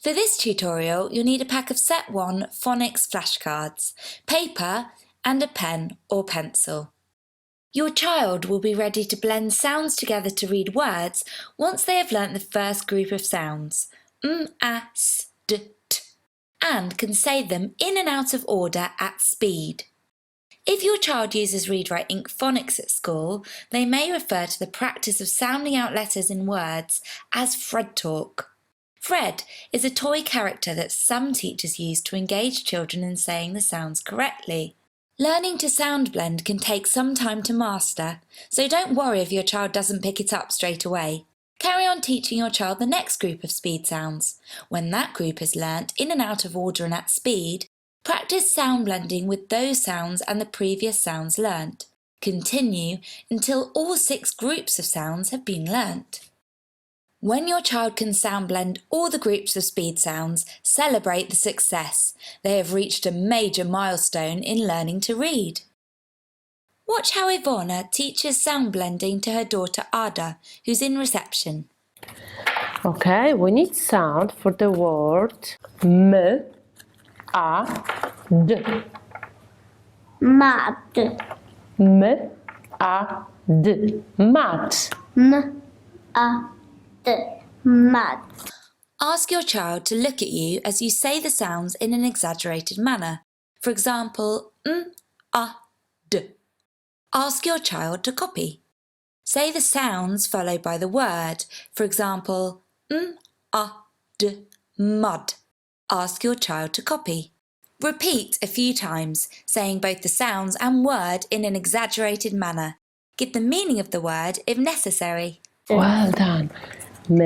For this tutorial, you'll need a pack of Set 1 phonics flashcards, paper and a pen or pencil. Your child will be ready to blend sounds together to read words once they have learnt the first group of sounds, a, s, d, t, and can say them in and out of order at speed. If your child uses Read Write Ink phonics at school, they may refer to the practice of sounding out letters in words as Fred talk. Fred is a toy character that some teachers use to engage children in saying the sounds correctly. Learning to sound blend can take some time to master, so don't worry if your child doesn't pick it up straight away. Carry on teaching your child the next group of speed sounds. When that group is learnt in and out of order and at speed, practice sound blending with those sounds and the previous sounds learnt. Continue until all 6 groups of sounds have been learnt. When your child can sound blend all the groups of speed sounds, celebrate the success. They have reached a major milestone in learning to read. Watch how Ivona teaches sound blending to her daughter Ada, who's in reception. Okay, we need sound for the word m, a, d. Mad. M, a, d. Mat. M, a, d. Mad. Ask your child to look at you as you say the sounds in an exaggerated manner. For example, a, d. Ask your child to copy. Say the sounds followed by the word. For example, a, d, mud. Ask your child to copy. Repeat a few times, saying both the sounds and word in an exaggerated manner. Give the meaning of the word if necessary. Well done. M,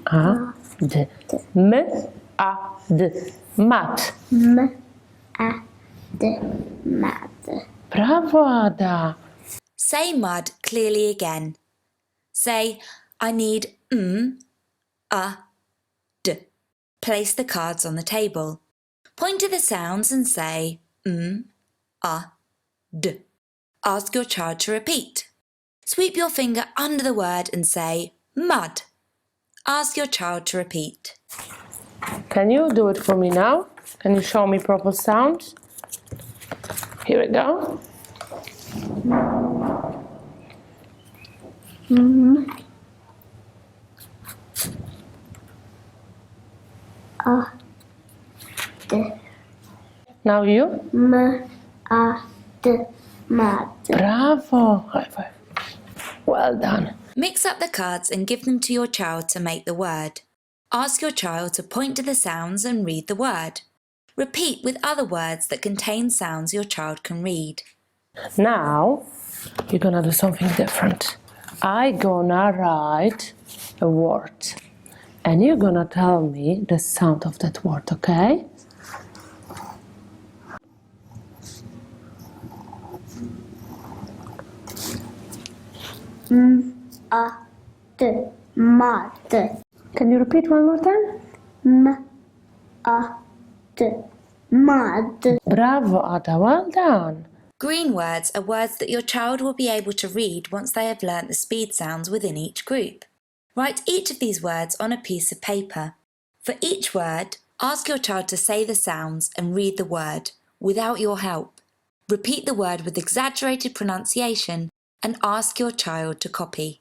a, d. M, a, d. Mat. M, a, d. Mad. Bravo, Ada. Say mud clearly again. Say, I need a, d. Place the cards on the table. Point to the sounds and say a, d. Ask your child to repeat. Sweep your finger under the word and say mud. Ask your child to repeat. Can you do it for me now? Can you show me proper sound? Here we go. A, d. Now you. M, a, d. Mad. Bravo. High five. Well done. Mix up the cards and give them to your child to make the word. Ask your child to point to the sounds and read the word. Repeat with other words that contain sounds your child can read. Now you're gonna do something different. I'm gonna write a word and you're gonna tell me the sound of that word, okay? M, a, d. Mad. Can you repeat one more time? M, a, d. Mad. Bravo, Ada, well done. Green words are words that your child will be able to read once they have learnt the speed sounds within each group. Write each of these words on a piece of paper. For each word, ask your child to say the sounds and read the word without your help. Repeat the word with exaggerated pronunciation and ask your child to copy.